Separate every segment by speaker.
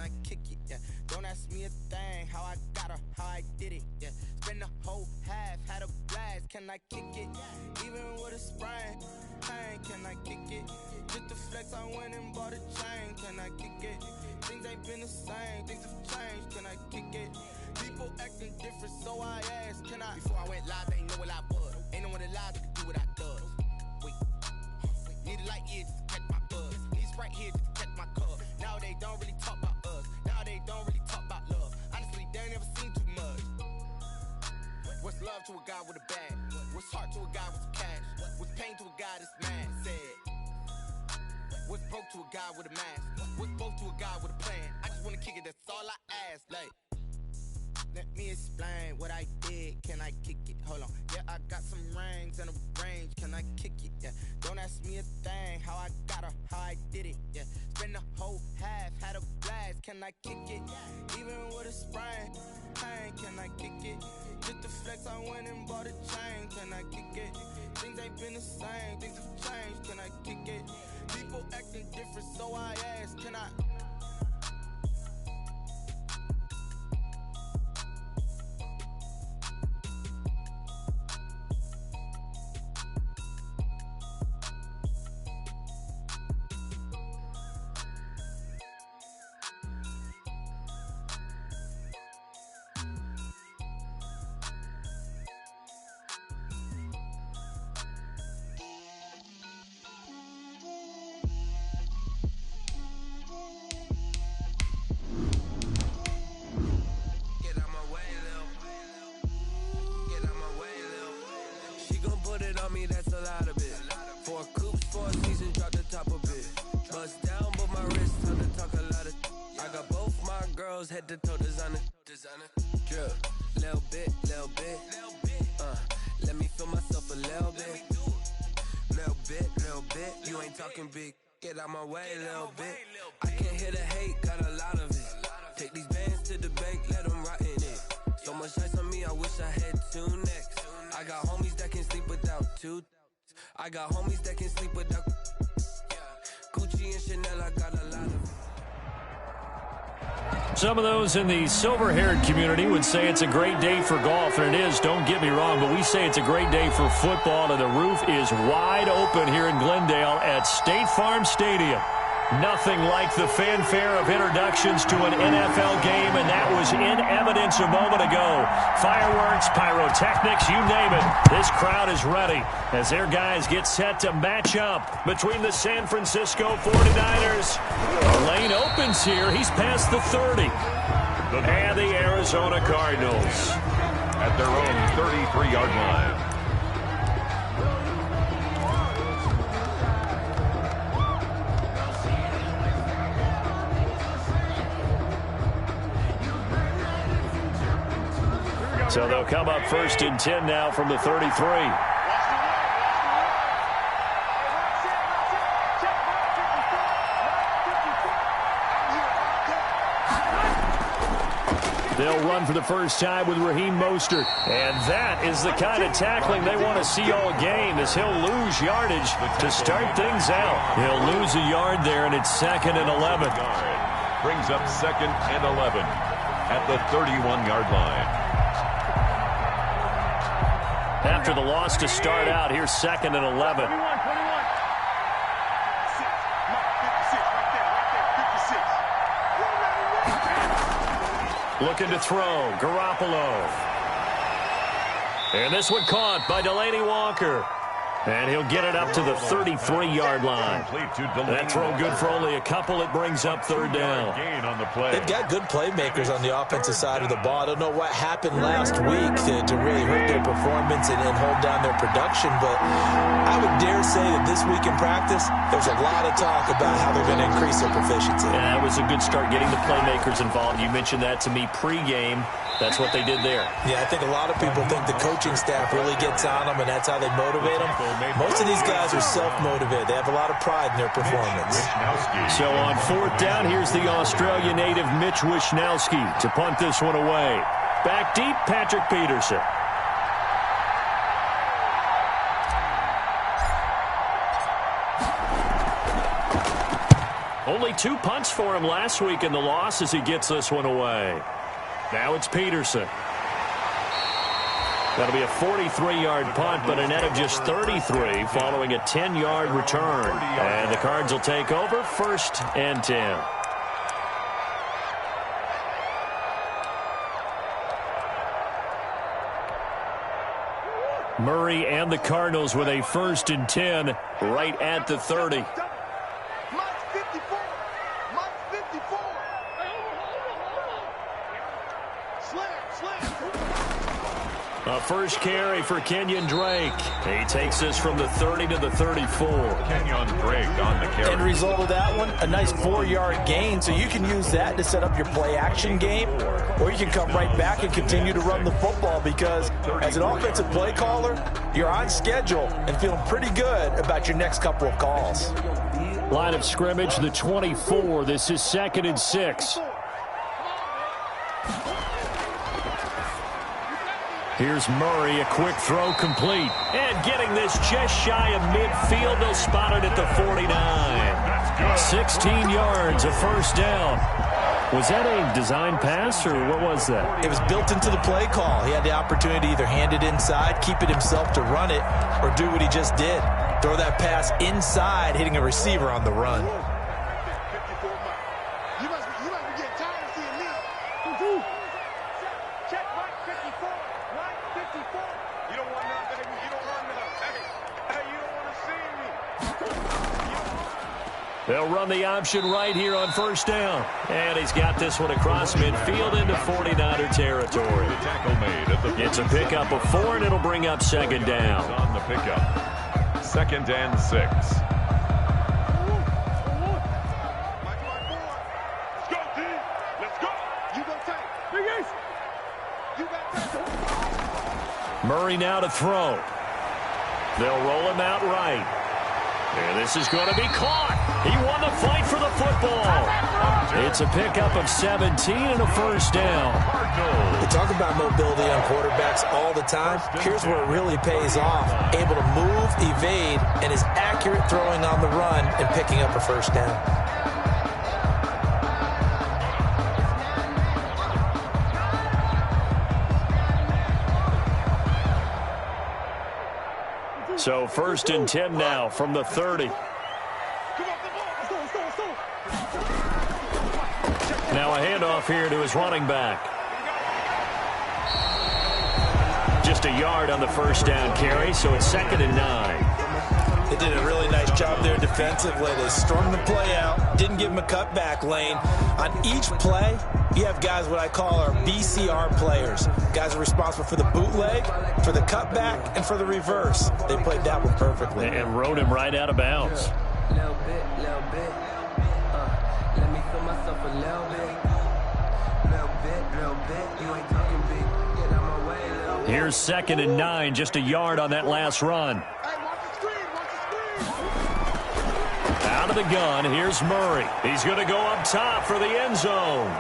Speaker 1: I kick it? Yeah, don't ask me a thing, how I got her, how I did it. Yeah, spend the whole half, had a blast, can I kick it? Even with a sprain, pain, can I kick it? Just the flex, I went and bought a chain, can I kick it? Things ain't been the same, things have changed, can I kick it? People acting different, so I asked, can I? Before I went live, they ain't know what I was. Ain't no one alive that could do what I does. Wait, need a light here just to catch my buzz. Need Sprite here just to catch my cup. Now they don't really talk about us. Now they don't really talk about love. Honestly, they ain't never seen too much. What's love to a guy with a bag? What's heart to a guy with some cash? What's pain to a guy that's mad? Said. What's broke to a guy with a mask? What's both to a guy with a plan? I just wanna kick it, that's all I ask. Like, let me explain what I did. Can I kick it? Hold on. Yeah, I got some rings and a range. Can I kick it? Yeah. Don't ask me a thing. How I got her, how I did it. Yeah. Spend the whole half, had a blast. Can I kick it? Even with a sprain, pain. Can I kick it? Just the flex, I went and bought a chain. Can I kick it? Things ain't been the same. Things have changed. Can I kick it? People acting different, so I asked, can I?
Speaker 2: That's a lot of it. 4 coops, 4 seasons, drop the top of it. Bust down, but my wrist, time to talk a lot of. I got both my girls head to toe designer. Drip, little bit. Let me feel myself a little bit. Little bit. You ain't talking big. Get out my way, little bit. I can't hear the hate, got a lot of it. Take these bands to the bank, let them rot in it. So much ice on me, I wish I had 2 necks. I got homies that can sleep without 2. I got homies that can sleep without Gucci and Chanel, I got a lot of it.
Speaker 3: Some of those in the silver-haired community would say it's a great day for golf, and it is, don't get me wrong, but we say it's a great day for football, and the roof is wide open here in Glendale at State Farm Stadium. Nothing like the fanfare of introductions to an NFL game, and that was in evidence a moment ago. Fireworks, pyrotechnics, you name it. This crowd is ready as their guys get set to match up between the San Francisco 49ers. The lane opens here. He's past the 30. And the Arizona Cardinals
Speaker 4: at their own 33-yard line.
Speaker 3: So they'll come up 1st and 10 now from the 33. They'll run for the first time with Raheem Mostert. And that is the kind of tackling they want to see all game, as he'll lose yardage to start things out. He'll lose a yard there, and it's 2nd and 11.
Speaker 4: Brings up 2nd and 11 at the 31-yard line.
Speaker 3: After the loss to start out, here's 2nd and 11. Looking to throw, Garoppolo. And this one caught by Delaney Walker. And he'll get it up to the 33-yard line. That throw good for only a couple. It brings up 3rd down.
Speaker 5: They've got good playmakers on the offensive side of the ball. I don't know what happened last week to really hurt their performance and hold down their production, but I would dare say that this week in practice, there's a lot of talk about how they're going to increase their proficiency.
Speaker 3: Yeah, that was a good start getting the playmakers involved. You mentioned that to me pregame. That's what they did there.
Speaker 5: Yeah, I think a lot of people think the coaching staff really gets on them, and that's how they motivate them. Most of these guys are self-motivated. They have a lot of pride in their performance.
Speaker 3: So on 4th down, here's the Australia native Mitch Wishnowsky to punt this one away. Back deep, Patrick Peterson. Only 2 punts for him last week in the loss as he gets this one away. Now it's Peterson. That'll be a 43-yard punt, but a net of just 33 following a 10-yard return. And the Cards will take over 1st and 10. Murray and the Cardinals with a 1st and 10 right at the 30. A first carry for Kenyon Drake. He takes this from the 30 to the 34.
Speaker 4: Kenyon Drake on the carry.
Speaker 5: End result of that one, a nice 4-yard gain, so you can use that to set up your play-action game, or you can come right back and continue to run the football because as an offensive play caller, you're on schedule and feeling pretty good about your next couple of calls.
Speaker 3: Line of scrimmage, the 24. This is 2nd and 6. Here's Murray, a quick throw complete. And getting this just shy of midfield, they'll spot it at the 49. 16 yards, a first down. Was that a design pass, or what was that?
Speaker 5: It was built into the play call. He had the opportunity to either hand it inside, keep it himself to run it, or do what he just did. Throw that pass inside, hitting a receiver on the run.
Speaker 3: They'll run the option right here on 1st down. And he's got this one across midfield into 49er territory.
Speaker 4: Tackle made at the
Speaker 3: It's a pickup of 4, and it'll bring up 2nd down.
Speaker 4: On the pickup. 2nd and 6.
Speaker 6: Let's go, D. Let's go. You go take. Big Ace. You got take.
Speaker 3: Murray now to throw. They'll roll him out right. And this is going to be caught. He won the fight for the football. It's a pickup of 17 and a first down.
Speaker 5: We talk about mobility on quarterbacks all the time. Here's where it really pays off. Able to move, evade, and is accurate throwing on the run and picking up a first down.
Speaker 3: So 1st and 10 now from the 30. Now a handoff here to his running back. Just a yard on the first down carry, so it's 2nd and 9.
Speaker 5: They did a really nice job there defensively. They strung the play out, didn't give him a cutback lane. On each play, you have guys what I call our BCR players. Guys are responsible for the bootleg, for the cutback, and for the reverse. They played that one perfectly.
Speaker 3: And rode him right out of bounds.
Speaker 2: Little bit. Let me feel myself a little bit. You ain't talking big. Get out my way, little bit.
Speaker 3: Here's 2nd and 9, just a yard on that last run. Out of the gun, here's Murray. He's going to go up top for the end zone.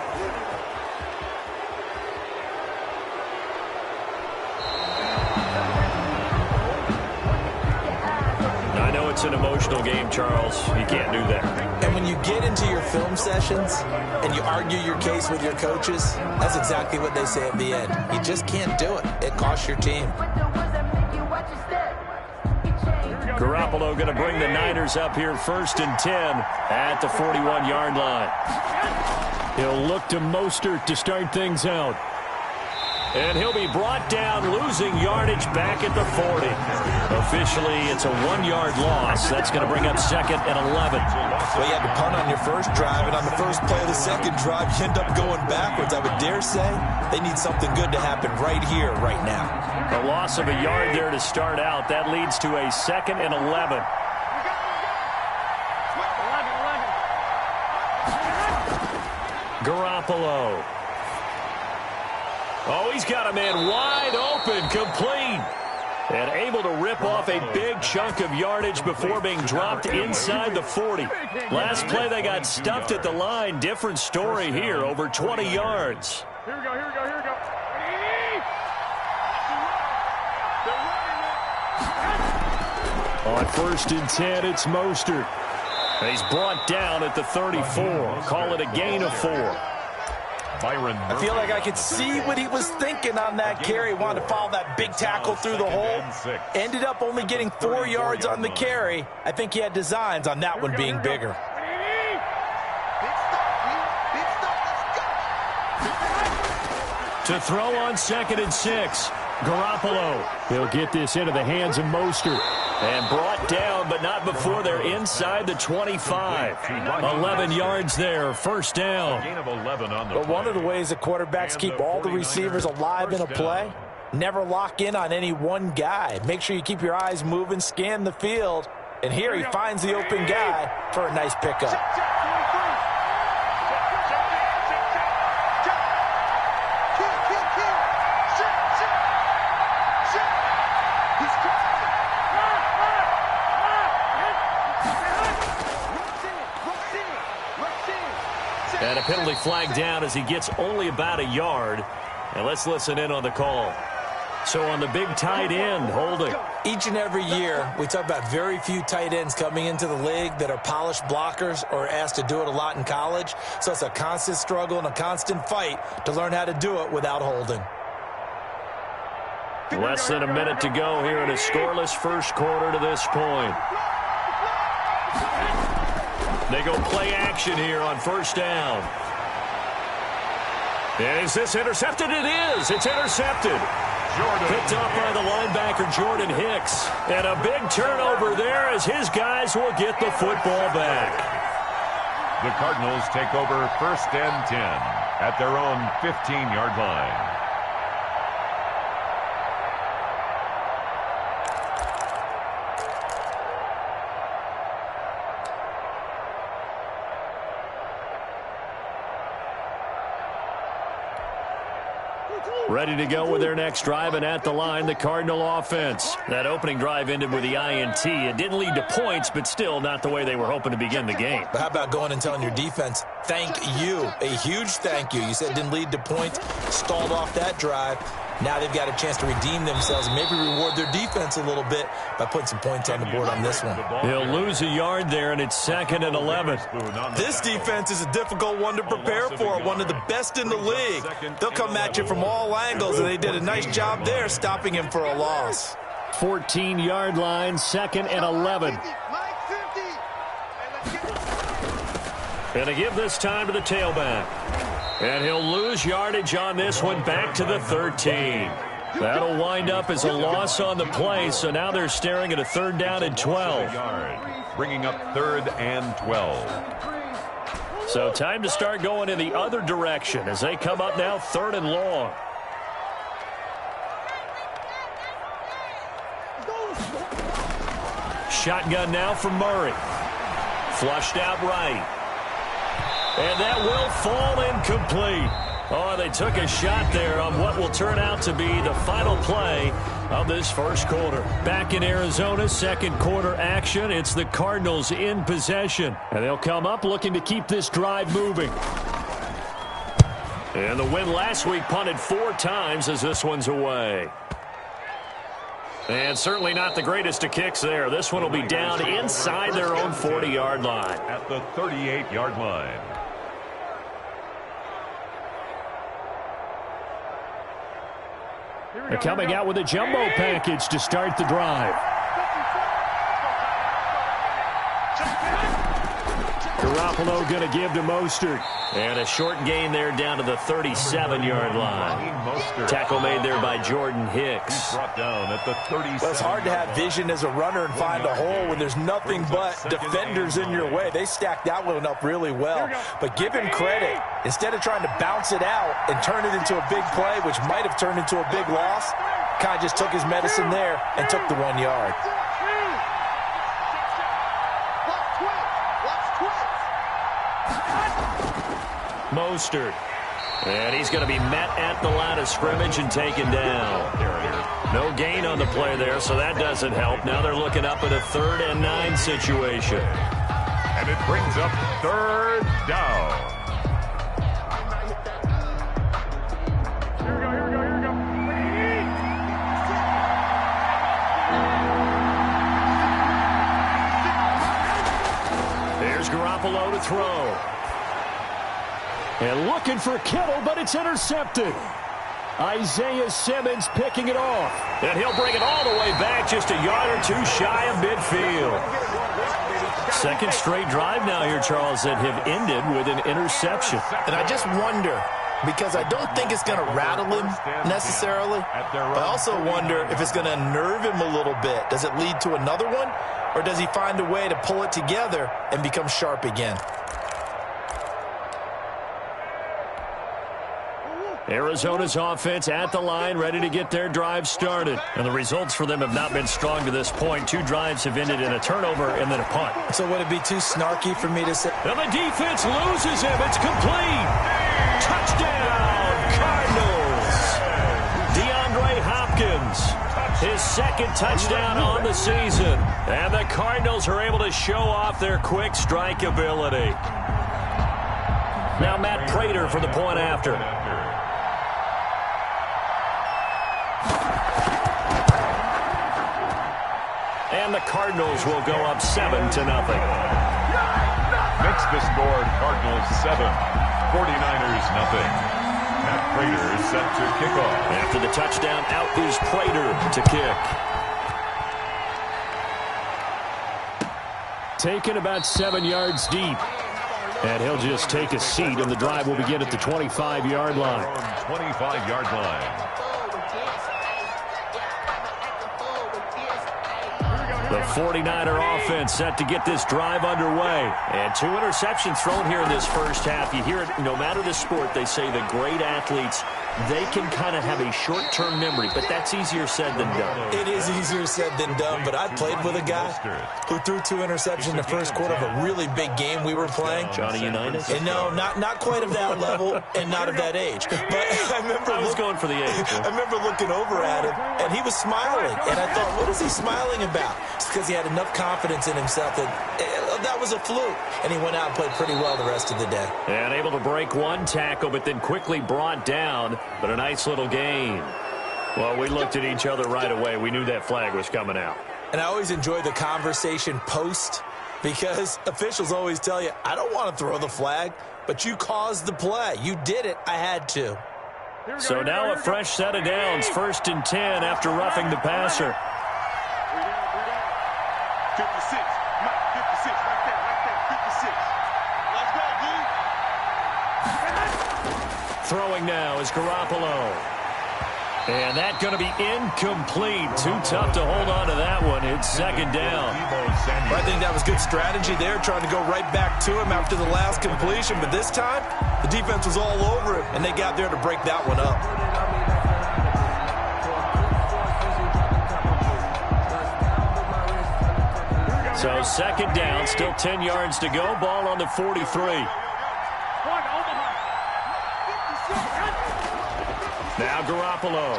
Speaker 3: I know it's an emotional game, Charles. You can't do that.
Speaker 5: And when you get into your film sessions and you argue your case with your coaches, that's exactly what they say at the end. You just can't do it. It costs your team.
Speaker 3: Garoppolo going to bring the Niners up here 1st and 10 at the 41-yard line. He'll look to Mostert to start things out. And he'll be brought down, losing yardage back at the 40. Officially, it's a 1-yard loss. That's going to bring up 2nd and 11.
Speaker 5: Well, you had to punt on your first drive, and on the first play of the second drive, you end up going backwards. I would dare say they need something good to happen right here, right now.
Speaker 3: A loss of a yard there to start out. That leads to a 2nd and 11. Garoppolo. Oh, he's got a man wide open, complete. And able to rip off a big chunk of yardage before being dropped inside the 40. Last play, they got stuffed at the line. Different story here, over 20 yards.
Speaker 6: Here we go.
Speaker 3: On 1st and 10, it's Mostert. And he's brought down at the 34. Call it a gain of 4.
Speaker 5: I feel like I could see what he was thinking on that carry. Wanted to follow that big tackle through the hole. Ended up only getting 4 yards on the carry. I think he had designs on that one being bigger.
Speaker 3: To throw on 2nd and 6. Garoppolo. He'll get this into the hands of Mostert. And brought down, but not before they're inside the 25. 11 yards there, first down.
Speaker 5: But one of the ways that quarterbacks keep all the receivers alive in a play, never lock in on any one guy. Make sure you keep your eyes moving, scan the field. And here he finds the open guy for a nice pickup.
Speaker 3: And a penalty flag down as he gets only about a yard. And let's listen in on the call. So on the big tight end, holding.
Speaker 5: Each and every year, we talk about very few tight ends coming into the league that are polished blockers or asked to do it a lot in college. So it's a constant struggle and a constant fight to learn how to do it without holding.
Speaker 3: Less than a minute to go here in a scoreless first quarter to this point. They go play action here on first down. Is this intercepted? It is. It's intercepted. Picked off by the linebacker, Jordan Hicks. And a big turnover there as his guys will get the football back.
Speaker 4: The Cardinals take over 1st and 10 at their own 15-yard line.
Speaker 3: Ready to go with their next drive, and at the line, the Cardinal offense. That opening drive ended with the INT. It didn't lead to points, but still not the way they were hoping to begin the game.
Speaker 5: But how about going and telling your defense, thank you, a huge thank you. You said it didn't lead to points, stalled off that drive. Now they've got a chance to redeem themselves and maybe reward their defense a little bit by putting some points on the board on this one.
Speaker 3: He'll lose a yard there, and it's 2nd and 11.
Speaker 5: This defense is a difficult one to prepare for, one of the best in the league. They'll come at you from all angles, and they did a nice job there stopping him for a loss.
Speaker 3: 14-yard line, 2nd and 11. And to give this time to the tailback. And he'll lose yardage on this one back to the 13. That'll wind up as a loss on the play, so now they're staring at a 3rd down and 12.
Speaker 4: Bringing up 3rd and 12.
Speaker 3: So time to start going in the other direction as they come up now 3rd and long. Shotgun now from Murray. Flushed out right. And that will fall incomplete. Oh, they took a shot there on what will turn out to be the final play of this first quarter. Back in Arizona, second quarter action. It's the Cardinals in possession. And they'll come up looking to keep this drive moving. And the win last week punted 4 times as this one's away. And certainly not the greatest of kicks there. This one will be down inside their own 40-yard line.
Speaker 4: At the 38-yard line.
Speaker 3: They're coming out with a jumbo package to start the drive. Garoppolo going to give to Mostert. And a short gain there down to the 37-yard line. Tackle made there by Jordan Hicks.
Speaker 4: Brought down at the 37.
Speaker 5: Well, it's hard to have vision as a runner and find a hole when there's nothing but defenders in your way. They stacked that one up really well. But give him credit. Instead of trying to bounce it out and turn it into a big play, which might have turned into a big loss, kind of just took his medicine there and took the 1 yard.
Speaker 3: Mostert. And he's going to be met at the line of scrimmage and taken down. No gain on the play there, so that doesn't help. Now they're looking up at a 3rd and 9 situation.
Speaker 4: And it brings up 3rd down.
Speaker 3: And looking for Kittle, but it's intercepted. Isaiah Simmons picking it off. And he'll bring it all the way back just a yard or two shy of midfield. Second straight drive now here, Charles, that have ended with an interception.
Speaker 5: And I just wonder, because I don't think it's going to rattle him necessarily, but I also wonder if it's going to unnerve him a little bit. Does it lead to another one, or does he find a way to pull it together and become sharp again?
Speaker 3: Arizona's offense at the line, ready to get their drive started. And the results for them have not been strong to this point. 2 drives have ended in a turnover and then a punt.
Speaker 5: So would it be too snarky for me to say?
Speaker 3: And the defense loses him. It's complete. Touchdown, Cardinals. DeAndre Hopkins, his second touchdown on the season. And the Cardinals are able to show off their quick strike ability. Now Matt Prater for the point after. And the Cardinals will go up 7-0.
Speaker 4: Makes the score Cardinals 7, 49ers nothing. Matt Prater is set to kick off.
Speaker 3: After the touchdown, out is Prater to kick. Taken about 7 yards deep. And he'll just take a seat, and the drive will begin at the 25-yard line.
Speaker 4: 25-yard line.
Speaker 3: The 49er offense set to get this drive underway. And 2 interceptions thrown here in this first half. You hear it, no matter the sport, they say the great athletes, they can kind of have a short-term memory, but that's easier said than done.
Speaker 5: It is easier said than done, but I played with a guy who threw 2 interceptions in the first quarter of a really big game we were playing.
Speaker 3: Johnny Unitas?
Speaker 5: And no, not quite of that level and not of that age. But I was
Speaker 3: going for the age.
Speaker 5: I remember looking over at him, and he was smiling. And I thought, what is he smiling about? It's because he had enough confidence in himself that was a fluke. And he went out and played pretty well the rest of the day.
Speaker 3: And able to break 1 tackle, but then quickly brought down. But a nice little gain. Well, we looked at each other right away. We knew that flag was coming out.
Speaker 5: And I always enjoy the conversation post, because officials always tell you, I don't want to throw the flag, but you caused the play. You did it. I had to.
Speaker 3: So now a fresh set of downs. 1st and 10 after roughing the passer.
Speaker 6: 56. Mike, 56. Right there. 56. Let's go, D.
Speaker 3: Throwing now is Garoppolo. And that's going to be incomplete. Too tough to hold on to that one. It's 2nd down.
Speaker 5: I think that was good strategy there, trying to go right back to him after the last completion. But this time, the defense was all over him, and they got there to break that one up.
Speaker 3: So 2nd down, still 10 yards to go. Ball on the 43. Now Garoppolo.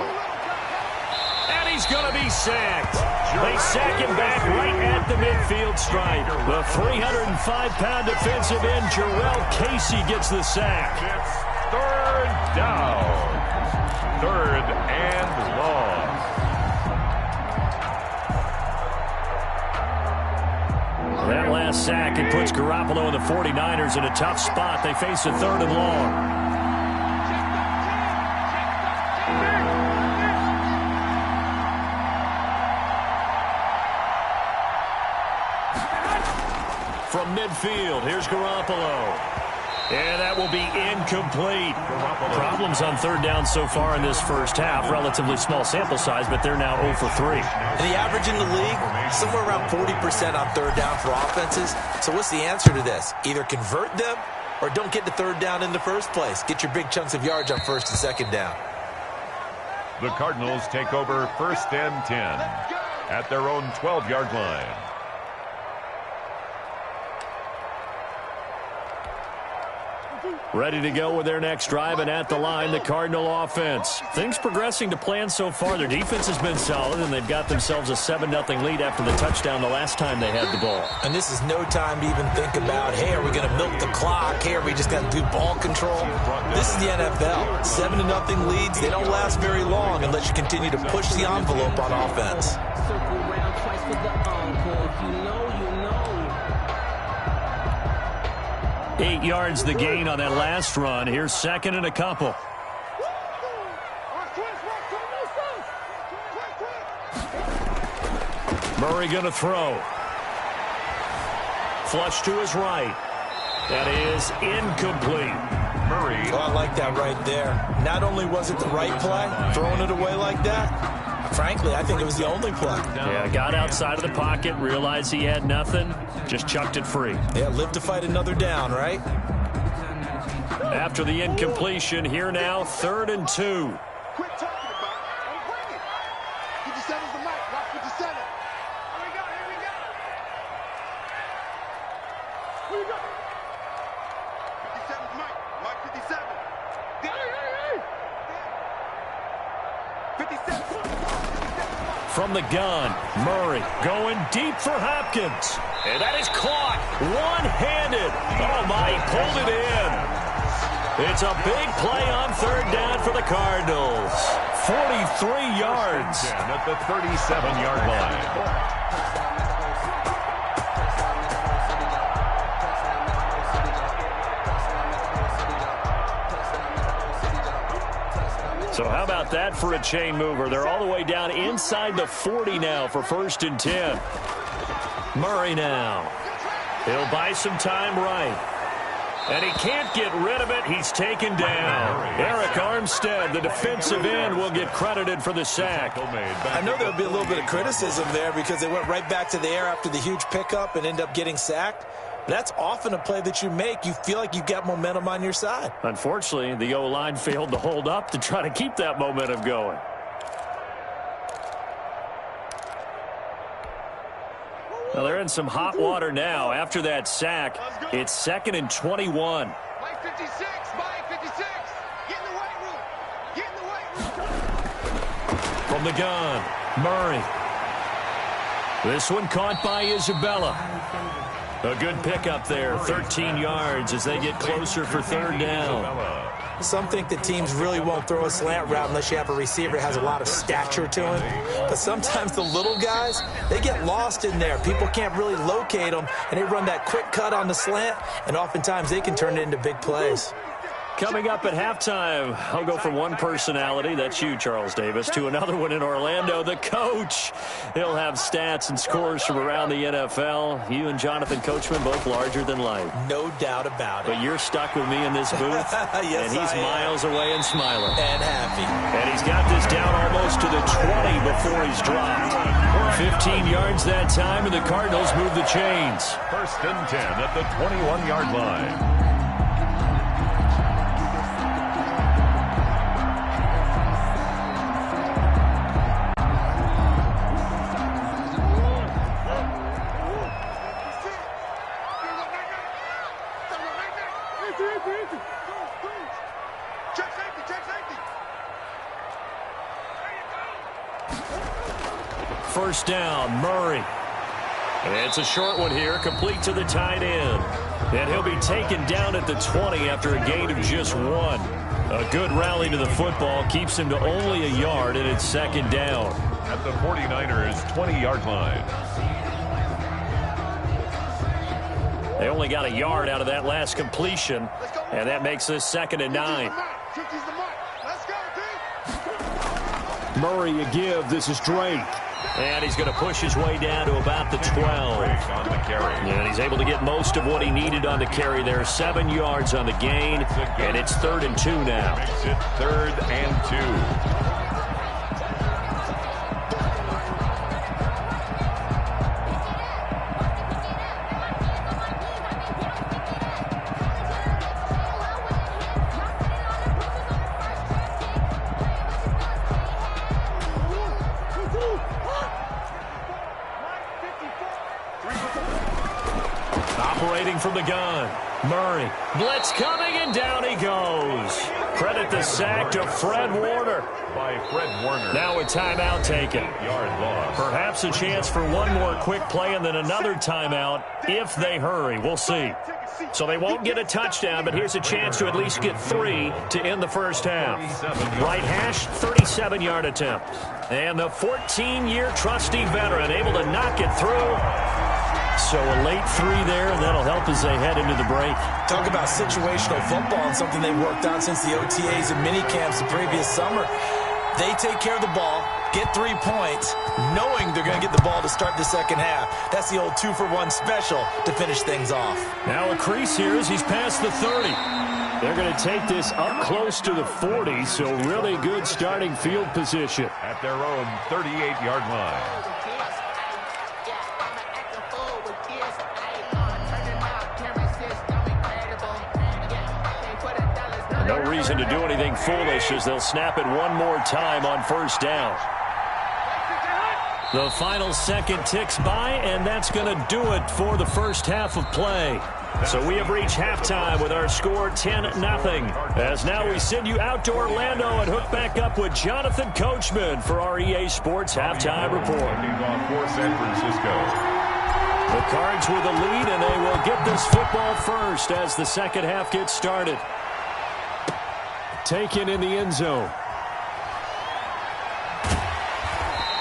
Speaker 3: And he's going to be sacked. They sack him back right at the midfield stripe. The 305-pound defensive end, Jarrell Casey, gets the sack.
Speaker 4: It's 3rd down. 3rd and long.
Speaker 3: That last sack, it puts Garoppolo and the 49ers in a tough spot. They face a 3rd and long. From midfield, here's Garoppolo. And that will be incomplete. Problems on 3rd down so far in this first half. Relatively small sample size, but they're now 0 for 3.
Speaker 5: And the average in the league, somewhere around 40% on 3rd down for offenses. So what's the answer to this? Either convert them or don't get to 3rd down in the first place. Get your big chunks of yards on 1st and 2nd down.
Speaker 4: The Cardinals take over 1st and 10 at their own 12-yard line.
Speaker 3: Ready to go with their next drive, and at the line, the Cardinal offense. Things progressing to plan so far. Their defense has been solid, and they've got themselves a 7-0 lead after the touchdown the last time they had the ball.
Speaker 5: And this is no time to even think about, hey, are we going to milk the clock? Hey, are we just going to do ball control? This is the NFL. 7-0 leads, they don't last very long unless you continue to push the envelope on offense.
Speaker 3: 8 yards the gain on that last run. Here's second and a couple. Murray going to throw. Flush to his right. That is incomplete.
Speaker 4: Murray.
Speaker 5: Oh, I like that right there. Not only was it the right play, throwing it away like that, frankly, I think it was the only play.
Speaker 3: Yeah, got outside of the pocket, realized he had nothing, just chucked it free.
Speaker 5: Yeah, live to fight another down, right?
Speaker 3: After the incompletion, here now, 3rd and 2.
Speaker 6: Quit talking about it and bring it. 57's the mic. Watch 57. Here we go. Here we go. Who you got? 57's mic. Mike 57. Hey. 57.
Speaker 3: From the gun, Murray going deep for Hopkins. And that is caught one-handed. Oh, my, he pulled it in. It's a big play on 3rd down for the Cardinals. 43 yards.
Speaker 4: At the 37-yard line.
Speaker 3: So how about that for a chain mover? They're all the way down inside the 40 now for 1st and 10. Murray now. He'll buy some time right. And he can't get rid of it. He's taken down. Eric Armstead, the defensive end, will get credited for the sack.
Speaker 5: I know there'll be a little bit of criticism there because they went right back to the air after the huge pickup and end up getting sacked. That's often a play that you make. You feel like you've got momentum on your side.
Speaker 3: Unfortunately, the O-line failed to hold up to try to keep that momentum going. Well, they're in some hot water now. After that sack, it's 2nd and 21.
Speaker 6: Mike 56. Mike 56. Get in the weight room. Get in the weight room.
Speaker 3: From the gun, Murray. This one caught by Isabella. A good pickup there, 13 yards as they get closer for 3rd down.
Speaker 5: Some think that teams really won't throw a slant route unless you have a receiver that has a lot of stature to him. But sometimes the little guys, they get lost in there. People can't really locate them, and they run that quick cut on the slant, and oftentimes they can turn it into big plays.
Speaker 3: Coming up at halftime, I'll go from one personality, that's you, Charles Davis, to another one in Orlando, the coach. He'll have stats and scores from around the NFL. You and Jonathan Coachman, both larger than life.
Speaker 5: No doubt about it.
Speaker 3: But you're stuck with me in this booth,
Speaker 5: yes,
Speaker 3: and he's miles away and smiling.
Speaker 5: And happy.
Speaker 3: And he's got this down almost to the 20 before he's dropped. 15 yards that time, and the Cardinals move the chains.
Speaker 4: 1st and 10 at the 21-yard line.
Speaker 6: Check safety. Check safety.
Speaker 3: 1st down, Murray. It's a short one here, complete to the tight end. And he'll be taken down at the 20 after a gain of just 1. A good rally to the football keeps him to only a yard, and it's 2nd down.
Speaker 4: At the 49ers' 20-yard line.
Speaker 3: They only got a yard out of that last completion, and that makes this 2nd and 9. Murray a give. This is Drake. And he's going to push his way down to about the 12.
Speaker 4: On the carry.
Speaker 3: And he's able to get most of what he needed on the carry there. 7 yards on the gain, and it's 3rd and 2 now.
Speaker 4: Makes it 3rd and 2.
Speaker 3: Operating from the gun, Murray. Blitz coming, and down he goes. Credit the sack to Fred Warner.
Speaker 4: By Fred Warner.
Speaker 3: Now a timeout taken.
Speaker 4: 8-yard loss.
Speaker 3: Perhaps a chance for one more quick play and then another timeout if they hurry. We'll see. So they won't get a touchdown, but here's a chance to at least get 3 to end the first half. Right hash, 37-yard attempt. And the 14-year trusty veteran able to knock it through So a late 3 there, and that'll help as they head into the break.
Speaker 5: Talk about situational football and something they've worked on since the OTAs and mini camps the previous summer. They take care of the ball, get 3 points, knowing they're going to get the ball to start the second half. That's the old 2-for-1 special to finish things off.
Speaker 3: Now a crease here as he's past the 30. They're going to take this up close to the 40, so really good starting field position.
Speaker 4: At their own 38-yard line.
Speaker 3: No reason to do anything foolish as they'll snap it one more time on first down. The final second ticks by, and that's going to do it for the first half of play. So we have reached halftime with our score 10-0. As now we send you out to Orlando and hook back up with Jonathan Coachman for our EA Sports Halftime Report.
Speaker 4: For San Francisco.
Speaker 3: The Cards with the lead, and they will get this football first as the second half gets started. Taken in the end zone.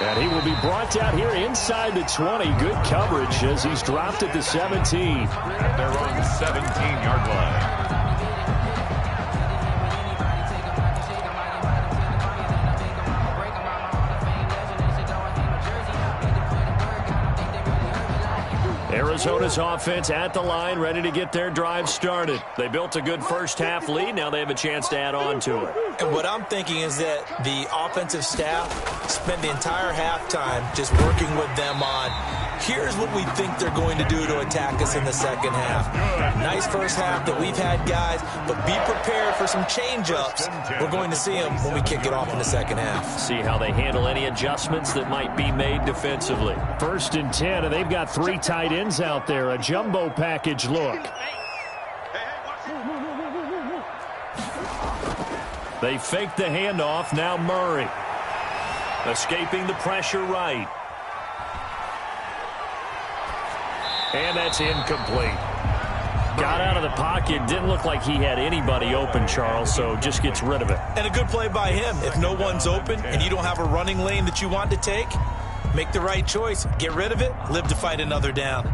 Speaker 3: And he will be brought down here inside the 20. Good coverage as he's dropped at the 17.
Speaker 4: At their own 17-yard line.
Speaker 3: Arizona's offense at the line, ready to get their drive started. They built a good first-half lead. Now they have a chance to add on to it.
Speaker 5: And what I'm thinking is that the offensive staff spent the entire halftime just working with them on, here's what we think they're going to do to attack us in the second half. Nice first half that we've had, guys, but be prepared for some change-ups. We're going to see them when we kick it off in the second half.
Speaker 3: See how they handle any adjustments that might be made defensively. 1st and 10, and they've got 3 tight ends out there. A jumbo package look. They fake the handoff. Now Murray. Escaping the pressure right. And that's incomplete. Got out of the pocket. Didn't look like he had anybody open, Charles, so just gets rid of it.
Speaker 5: And a good play by him. If no one's open and you don't have a running lane that you want to take, make the right choice. Get rid of it. Live to fight another down.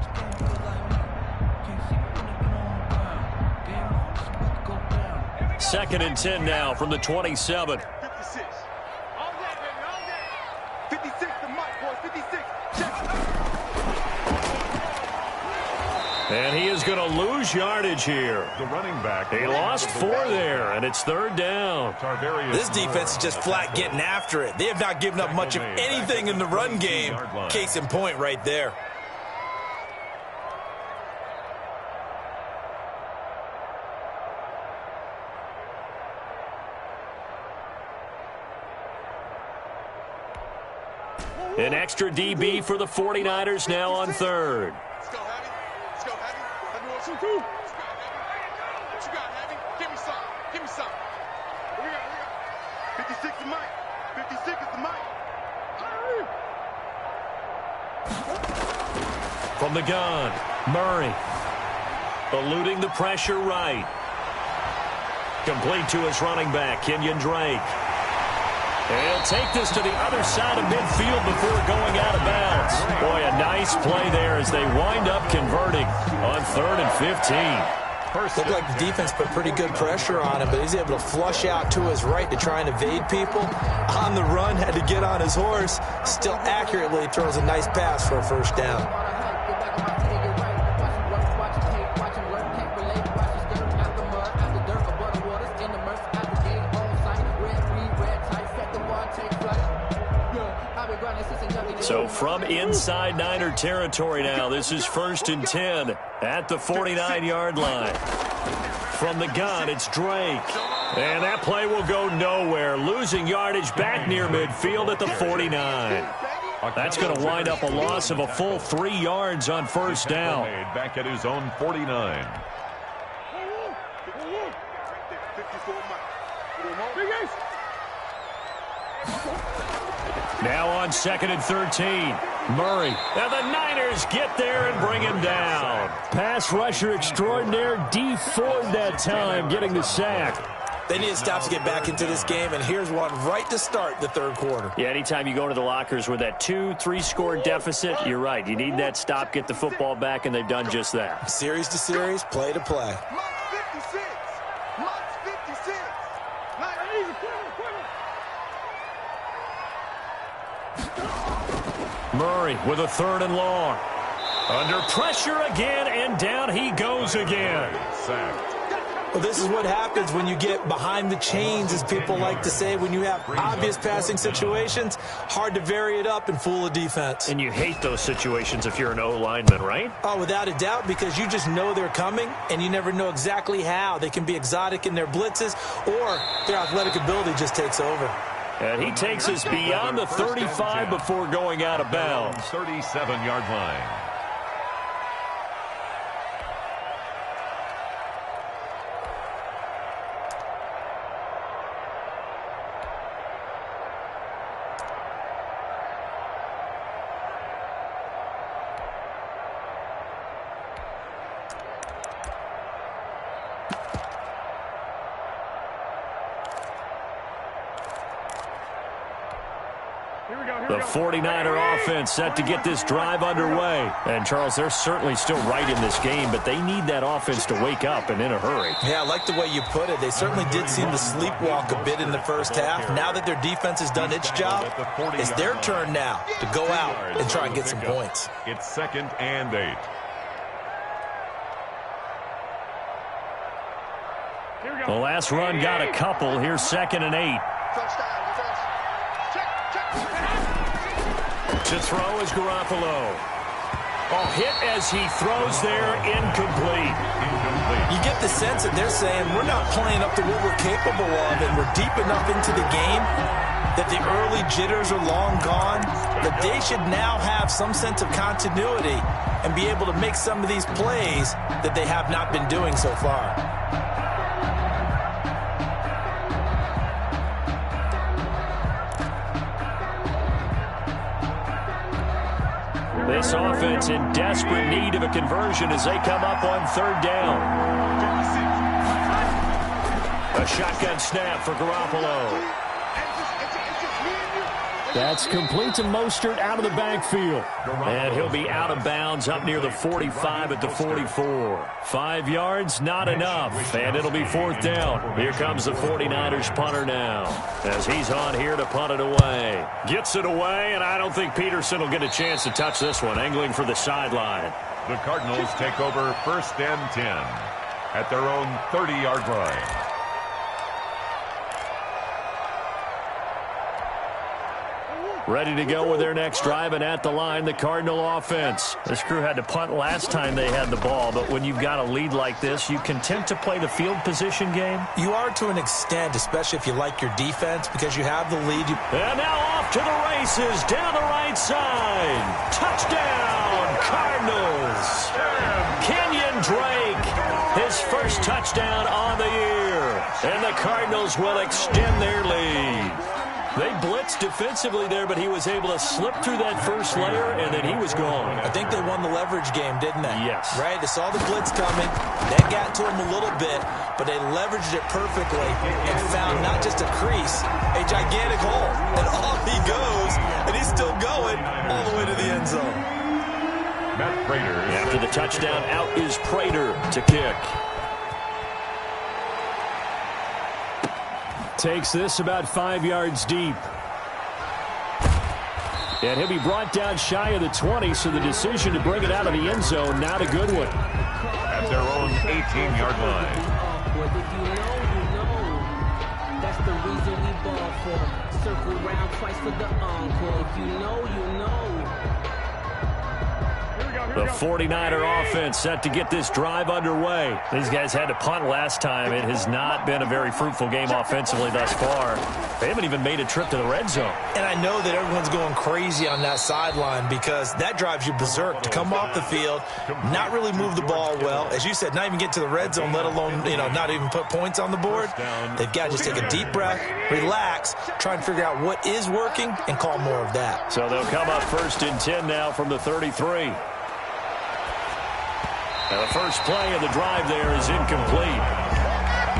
Speaker 3: Second and 10 now from the 27.
Speaker 6: 56. All day, baby, all day. 56 the mic, boys. 56.
Speaker 3: And he is going to lose yardage here.
Speaker 4: The running back.
Speaker 3: He lost 4 there, and it's 3rd down.
Speaker 5: This defense is just flat getting after it. They have not given up much of anything in the run game. Case in point right there.
Speaker 3: An extra DB for the 49ers now on 3rd.
Speaker 6: Let's go, Heavy. Let's go, Heavy. Let me what you do. Let's go, Heavy. What you got, Heavy? Give me some. Give me some. What we got? 56 the mic. 56 is the mic.
Speaker 3: From the gun, Murray. Eluding the pressure right. Complete to his running back, Kenyon Drake. He'll take this to the other side of midfield before going out of bounds. Boy, a nice play there as they wind up converting on 3rd and 15.
Speaker 5: Looked like the defense put pretty good pressure on him, but he's able to flush out to his right to try and evade people. On the run, had to get on his horse. Still accurately throws a nice pass for a first down.
Speaker 3: So from inside Niner territory now, this is 1st and 10 at the 49-yard line. From the gun, it's Drake. And that play will go nowhere. Losing yardage back near midfield at the 49. That's going to wind up a loss of a full 3 yards on first down.
Speaker 4: Back at his own 49.
Speaker 3: Now on 2nd and 13. Murray. And the Niners get there and bring him down. Pass rusher extraordinaire, D. Ford that time getting the sack.
Speaker 5: They need a stop to get back into this game, and here's one right to start the third quarter.
Speaker 3: Yeah, anytime you go to the lockers with that 2-3 score deficit, you're right. You need that stop, get the football back, and they've done just that.
Speaker 5: Series to series, play to play.
Speaker 6: Mox 56. Mox 56.
Speaker 3: Murray with a 3rd and long. Under pressure again, and down he goes again.
Speaker 4: Sacked.
Speaker 5: Well, this is what happens when you get behind the chains, as people like to say. When you have obvious passing situations, hard to vary it up and fool a defense.
Speaker 3: And you hate those situations if you're an O-lineman, right?
Speaker 5: Oh, without a doubt, because you just know they're coming, and you never know exactly how. They can be exotic in their blitzes, or their athletic ability just takes over.
Speaker 3: And he takes us beyond the 35 before going out of bounds.
Speaker 4: 37-yard line.
Speaker 3: The 49er offense set to get this drive underway. And, Charles, they're certainly still right in this game, but they need that offense to wake up and in a hurry.
Speaker 5: Yeah, I like the way you put it. They certainly did seem to sleepwalk a bit in the first half. Now that their defense has done its job, it's their turn now to go out and try and get some points.
Speaker 4: It's 2nd and 8.
Speaker 3: The last run got a couple. Here's 2nd and 8. To throw is Garoppolo. Oh, hit as he throws there, incomplete.
Speaker 5: You get the sense that they're saying we're not playing up to what we're capable of, and we're deep enough into the game that the early jitters are long gone, that they should now have some sense of continuity and be able to make some of these plays that they have not been doing so far.
Speaker 3: This offense in desperate need of a conversion as they come up on 3rd down. A shotgun snap for Garoppolo. That's complete to Mostert out of the backfield. And he'll be out of bounds up near the 45 at the 44. 5 yards, not enough. And it'll be 4th down. Here comes the 49ers punter now, as he's on here to punt it away. Gets it away, and I don't think Peterson will get a chance to touch this one. Angling for the sideline.
Speaker 4: The Cardinals take over 1st and 10 at their own 30-yard line.
Speaker 3: Ready to go with their next drive, and at the line, the Cardinal offense. This crew had to punt last time they had the ball, but when you've got a lead like this, you content to play the field position game?
Speaker 5: You are to an extent, especially if you like your defense, because you have the lead.
Speaker 3: And now off to the races, down the right side. Touchdown, Cardinals. Kenyon Drake, his first touchdown on the year. And the Cardinals will extend their lead. They blitzed defensively there, but he was able to slip through that first layer, and then he was gone.
Speaker 5: I think they won the leverage game, didn't they?
Speaker 3: Yes.
Speaker 5: Right? They saw the blitz coming. That got to him a little bit, but they leveraged it perfectly and found not just a crease, a gigantic hole. And off he goes, and he's still going all the way to the end zone.
Speaker 4: Matt Prater.
Speaker 3: After the touchdown, out is Prater to kick. Takes this about 5 yards deep. And he'll be brought down shy of the 20, so the decision to bring it out of the end zone, not a good one.
Speaker 4: At their own 18-yard line.
Speaker 7: If you know, that's the reason we ball for. Circle round twice for the encore. If you know, you know.
Speaker 3: The 49er offense set to get this drive underway. These guys had to punt last time. It has not been a very fruitful game offensively thus far. They haven't even made a trip to the red zone.
Speaker 5: And I know that everyone's going crazy on that sideline because that drives you berserk to come off the field, not really move the ball well. As you said, not even get to the red zone, let alone, not even put points on the board. They've got to just take a deep breath, relax, try and figure out what is working, and call more of that.
Speaker 3: So they'll come up 1st and 10 now from the 33. And the first play of the drive there is incomplete.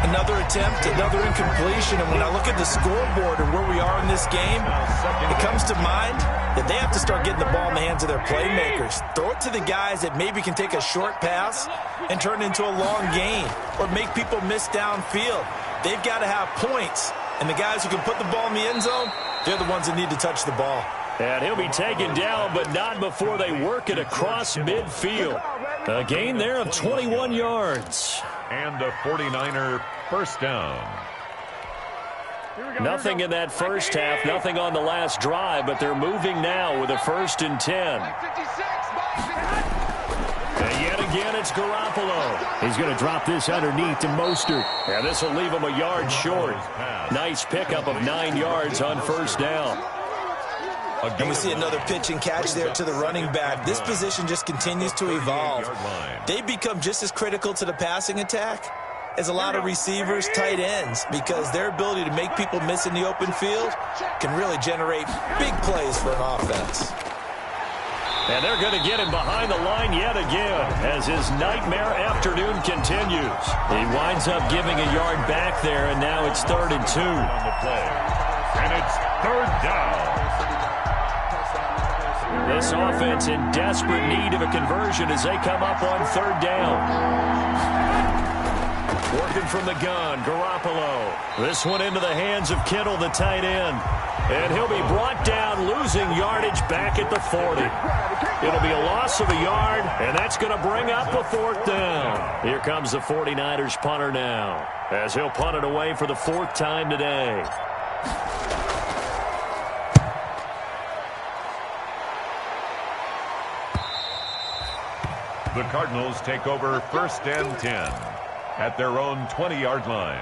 Speaker 5: Another attempt, another incompletion, and when I look at the scoreboard and where we are in this game, it comes to mind that they have to start getting the ball in the hands of their playmakers. Throw it to the guys that maybe can take a short pass and turn it into a long gain or make people miss downfield. They've got to have points, and the guys who can put the ball in the end zone, they're the ones that need to touch the ball.
Speaker 3: And he'll be taken down, but not before they work it across midfield. A gain there of 21 yards.
Speaker 4: And a 49er first down.
Speaker 3: Nothing in that first half, nothing on the last drive, but they're moving now with a 1st and 10. And yet again, it's Garoppolo. He's going to drop this underneath to Mostert. And this will leave him a yard short. Nice pickup of 9 yards on first down.
Speaker 5: And we see another pitch and catch there to the running back. This position just continues to evolve. They become just as critical to the passing attack as a lot of receivers, tight ends, because their ability to make people miss in the open field can really generate big plays for an offense.
Speaker 3: And they're going to get him behind the line yet again as his nightmare afternoon continues. He winds up giving a yard back there, and now it's 3rd and 2.
Speaker 4: On the play. And it's 3rd down.
Speaker 3: This offense in desperate need of a conversion as they come up on 3rd down. Working from the gun, Garoppolo. This one into the hands of Kittle, the tight end. And he'll be brought down, losing yardage back at the 40. It'll be a loss of a yard, and that's going to bring up a 4th down. Here comes the 49ers punter now, as he'll punt it away for the 4th time today.
Speaker 4: The Cardinals take over 1st and 10 at their own 20-yard line.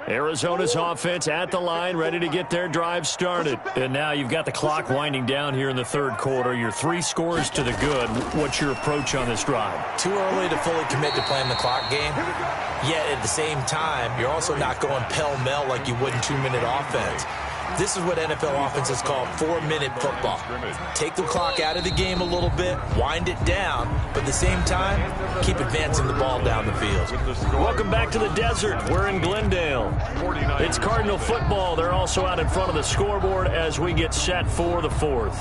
Speaker 3: Arizona's offense at the line, ready to get their drive started. And now you've got the clock winding down here in the 3rd quarter. You're 3 scores to the good. What's your approach on this drive?
Speaker 5: Too early to fully commit to playing the clock game. Yet at the same time, you're also not going pell-mell like you would in 2-minute offense. This is what NFL offenses call 4-minute football. Take the clock out of the game a little bit, wind it down, but at the same time, keep advancing the ball down the field.
Speaker 3: Welcome back to the desert. We're in Glendale. It's Cardinal football. They're also out in front of the scoreboard as we get set for the 4th.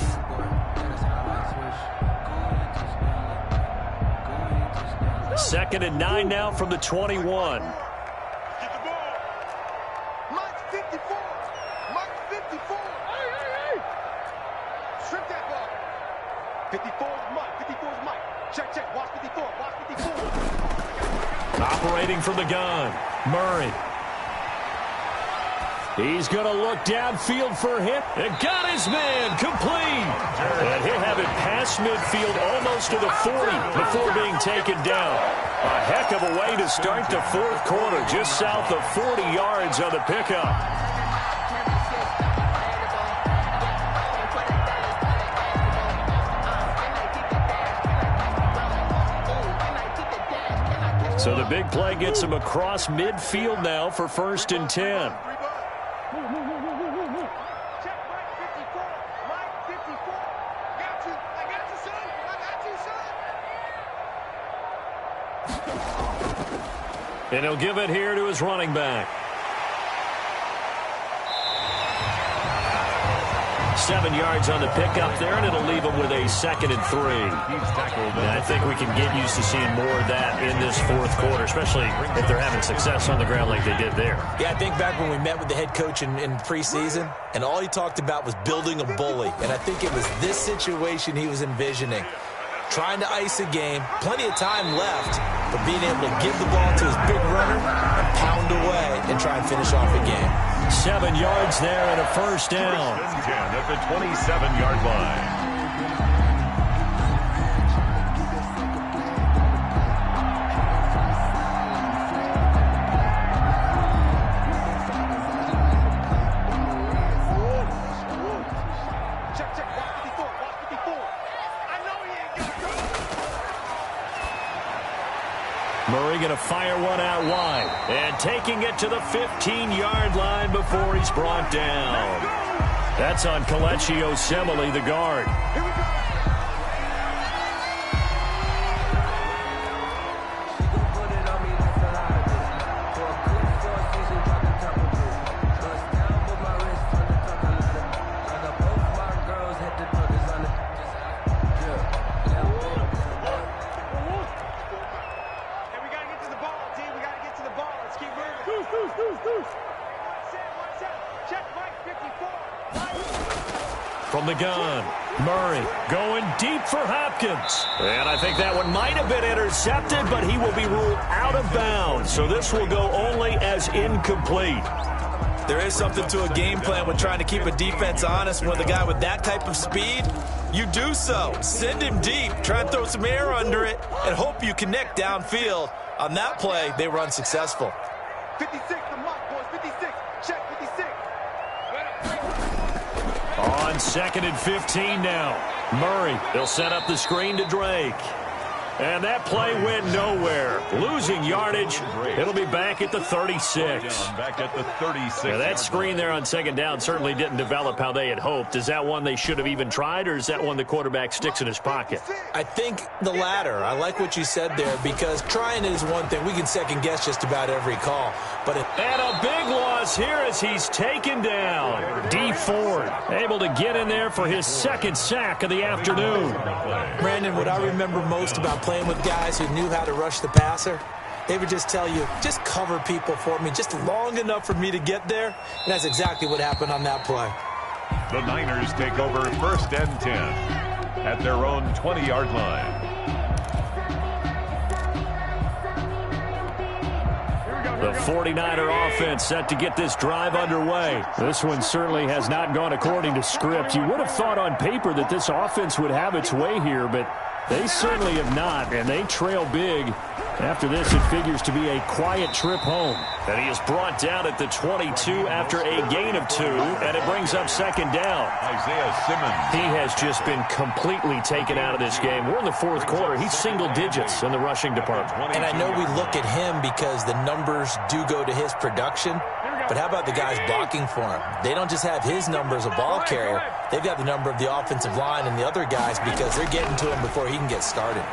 Speaker 3: Second and 9 now from the 21. Operating from the gun, Murray. He's going to look downfield for him. And got his man complete. And he'll have it past midfield almost to the 40 before being taken down. A heck of a way to start the 4th quarter, just south of 40 yards on the pickup. So the big play gets him across midfield now for 1st and 10. And he'll give it here to his running back. 7 yards on the pickup there, and it'll leave him with a 2nd and 3. And I think we can get used to seeing more of that in this 4th quarter, especially if they're having success on the ground like they did there.
Speaker 5: Yeah, I think back when we met with the head coach in preseason, and all he talked about was building a bully. And I think it was this situation he was envisioning. Trying to ice a game, plenty of time left, but being able to give the ball to his big runner and pound away and try and finish off a game.
Speaker 3: 7 yards there and a 1st down.
Speaker 4: 10 at the 27-yard line.
Speaker 3: Murray going to fire one out wide. And taking it to the 15-yard line before he's brought down. That's on Kelechi Osemele, the guard. From the gun, Murray going deep for Hopkins. And I think that one might have been intercepted, but he will be ruled out of bounds. So this will go only as incomplete.
Speaker 5: There is something to a game plan with trying to keep a defense honest. With a guy with that type of speed, you do so. Send him deep, try and throw some air under it, and hope you connect downfield. On that play, they were unsuccessful.
Speaker 6: 56, the mark, boys. 56. Check 56.
Speaker 3: On 2nd and 15 now. Murray, they'll set up the screen to Drake. And that play went nowhere. Losing yardage. It'll be back at the 36.
Speaker 4: Back at the 36.
Speaker 3: Now that screen there on 2nd down certainly didn't develop how they had hoped. Is that one they should have even tried, or is that one the quarterback sticks in his pocket?
Speaker 5: I think the latter. I like what you said there, because trying it is one thing. We can second guess just about every call.
Speaker 3: And a big loss here as he's taken down. D. Ford able to get in there for his 2nd sack of the afternoon.
Speaker 5: Brandon, what I remember most about playing with guys who knew how to rush the passer, they would just tell you, just cover people for me just long enough for me to get there. And that's exactly what happened on that play.
Speaker 4: The Niners take over 1st and 10 at their own 20-yard line.
Speaker 3: The 49er offense set to get this drive underway. This one certainly has not gone according to script. You would have thought on paper that this offense would have its way here, but they certainly have not, and they trail big. After this, it figures to be a quiet trip home. And he is brought down at the 22 after a gain of 2, and it brings up 2nd down.
Speaker 4: Isaiah Simmons.
Speaker 3: He has just been completely taken out of this game. We're in the 4th quarter. He's single digits in the rushing department.
Speaker 5: And I know we look at him because the numbers do go to his production, but how about the guys blocking for him? They don't just have his number as a ball carrier. They've got the number of the offensive line and the other guys because they're getting to him before he can get started.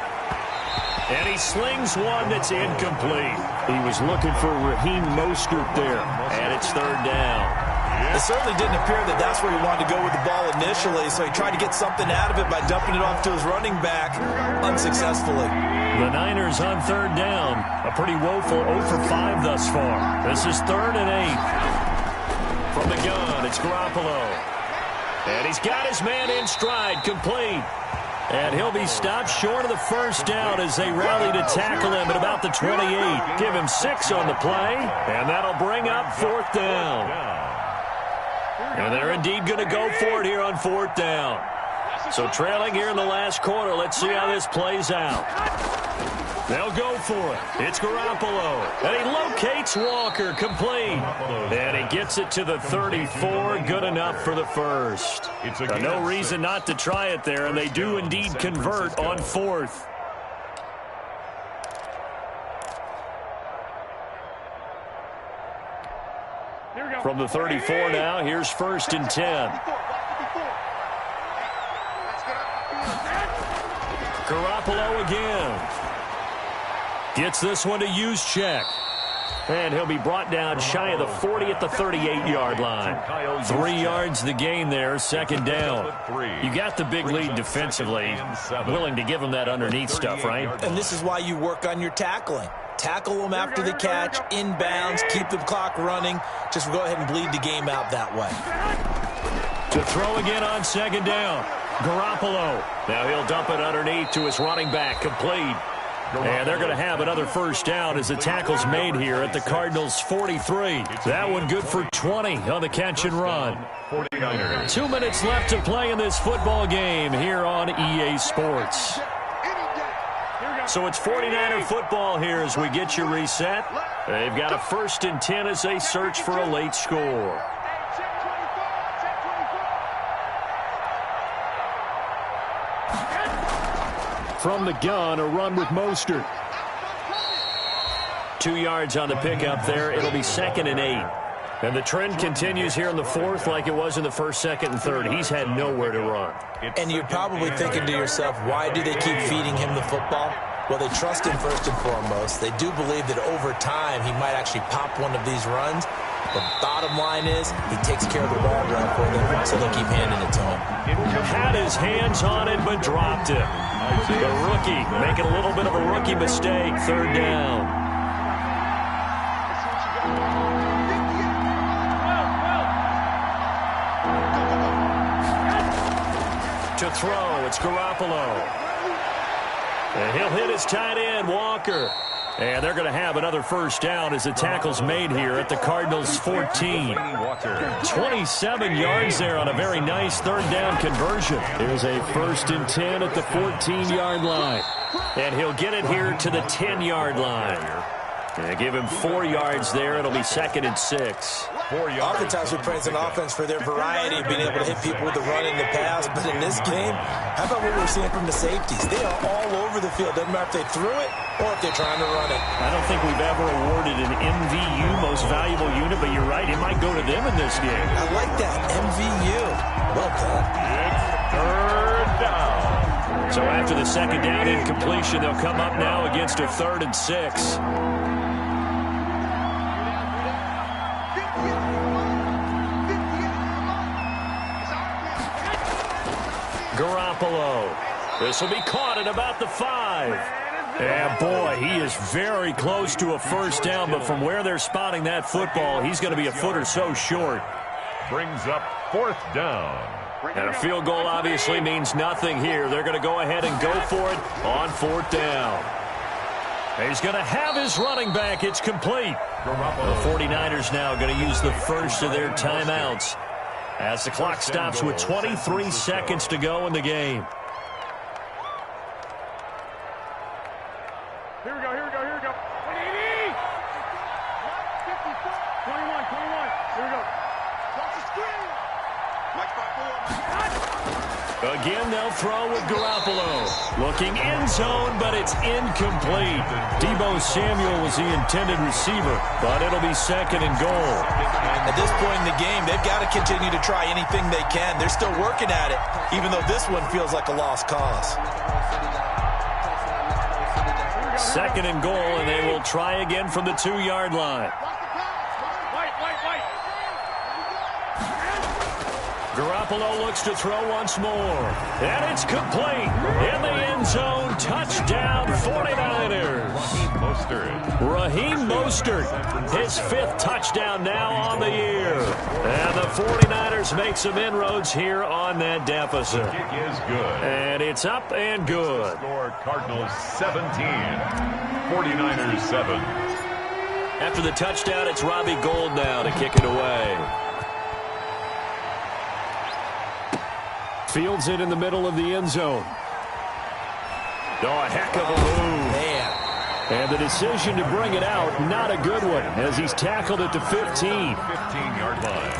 Speaker 3: And he slings one that's incomplete. He was looking for Raheem Mostert there, and it's 3rd down.
Speaker 5: It certainly didn't appear that that's where he wanted to go with the ball initially, so he tried to get something out of it by dumping it off to his running back unsuccessfully.
Speaker 3: The Niners on 3rd down. A pretty woeful 0 for 5 thus far. This is 3rd and 8. From the gun, it's Garoppolo. And he's got his man in stride, complete. And he'll be stopped short of the 1st down as they rally to tackle him at about the 28. Give him 6 on the play, and that'll bring up 4th down. And they're indeed going to go for it here on 4th down. So trailing here in the last quarter, let's see how this plays out. They'll go for it. It's Garoppolo. And he locates Walker, complete. And he gets it to the 34. Good enough for the 1st. No reason not to try it there, and they do indeed convert on 4th. From the 34 now, here's 1st and 10. Garoppolo again. Gets this one to Juszczyk. And he'll be brought down shy of the 40 at the 38-yard line. 3 yards the gain there, 2nd down. You got the big lead defensively. Willing to give him that underneath stuff, right?
Speaker 5: And this is why you work on your tackling. Tackle them after the catch, inbounds, keep the clock running. Just go ahead and bleed the game out that way.
Speaker 3: To throw again on 2nd down. Garoppolo. Now he'll dump it underneath to his running back, complete. And they're going to have another 1st down as the tackle's made here at the Cardinals' 43. That one good for 20 on the catch and run. 2 minutes left to play in this football game here on EA Sports. So it's 49er football here as we get you reset. They've got a 1st and 10 as they search for a late score. From the gun, a run with Mostert. 2 yards on the pickup there. It'll be 2nd and 8. And the trend continues here in the 4th like it was in the 1st, 2nd, and 3rd. He's had nowhere to run.
Speaker 5: And you're probably thinking to yourself, why do they keep feeding him the football? Well, they trust him first and foremost. They do believe that over time he might actually pop one of these runs. The bottom line is he takes care of the ball run for them, so they'll keep handing it to him.
Speaker 3: Had his hands on it, but dropped it. The rookie making a little bit of a rookie mistake. 3rd down. throw. It's Garoppolo. And he'll hit his tight end, Walker. And they're going to have another first down as the tackle's made here at the Cardinals' 14. 27 yards there on a very nice third down conversion. Here's a 1st and 10 at the 14-yard line. And he'll get it here to the 10-yard line. And give him 4 yards there. It'll be 2nd and 6.
Speaker 5: Oftentimes we praise an offense for their variety of being able to hit people with the run and the pass. But in this game, how about what we're seeing from the safeties? They are all over the field. Doesn't matter if they threw it or if they're trying to run it.
Speaker 3: I don't think we've ever awarded an MVU, most valuable unit, but you're right. It might go to them in this game.
Speaker 5: I like that. MVU. Well done.
Speaker 4: It's 3rd down.
Speaker 3: So after the 2nd down incompletion, they'll come up now against a 3rd and 6. Garoppolo. This will be caught at about the 5. And boy, he is very close to a first down, but from where they're spotting that football, he's going to be a foot or so short.
Speaker 4: Brings up 4th down.
Speaker 3: And a field goal obviously means nothing here. They're going to go ahead and go for it on 4th down. He's going to have his running back. It's complete. The 49ers now going to use the first of their timeouts as the clock stops with 23 seconds to go in the game.
Speaker 6: Here we go. 21. Here we go. Watch the screen. Mike 5-4.
Speaker 3: Again, they'll throw with Garoppolo. Looking end zone, but it's incomplete. Deebo Samuel was the intended receiver, but it'll be 2nd and goal.
Speaker 5: At this point in the game, they've got to continue to try anything they can. They're still working at it, even though this one feels like a lost cause.
Speaker 3: 2nd and goal, and they will try again from the 2-yard line. Garoppolo looks to throw once more. And it's complete. In the end zone, touchdown 49ers. Raheem Mostert, his 5th touchdown now on the year. And the 49ers make some inroads here on that deficit.
Speaker 4: The kick is good.
Speaker 3: And it's up and good.
Speaker 4: Score Cardinals 17, 49ers 7.
Speaker 3: After the touchdown, it's Robbie Gould now to kick it away. Fields it in the middle of the end zone. Oh, a heck of a move.
Speaker 5: Man.
Speaker 3: And the decision to bring it out, not a good one, as he's tackled at the 15.
Speaker 4: 15-yard line.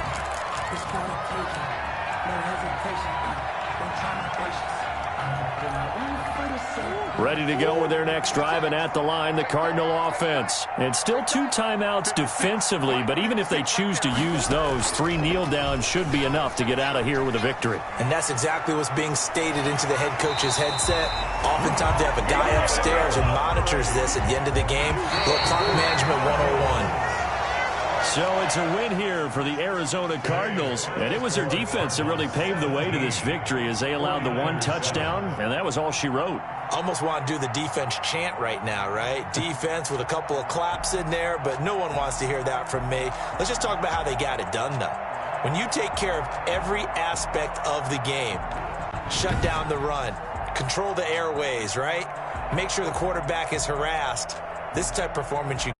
Speaker 3: Ready to go with their next drive, and at the line, the Cardinal offense. And still 2 timeouts defensively, but even if they choose to use those, 3 kneel downs should be enough to get out of here with a victory.
Speaker 5: And that's exactly what's being stated into the head coach's headset. Oftentimes they have a guy upstairs who monitors this at the end of the game. Little clock management 101.
Speaker 3: So it's a win here for the Arizona Cardinals, and it was their defense that really paved the way to this victory as they allowed the 1 touchdown, and that was all she wrote.
Speaker 5: Almost want to do the defense chant right now, right? Defense with a couple of claps in there, but no one wants to hear that from me. Let's just talk about how they got it done, though. When you take care of every aspect of the game, shut down the run, control the airways, right? Make sure the quarterback is harassed. This type of performance you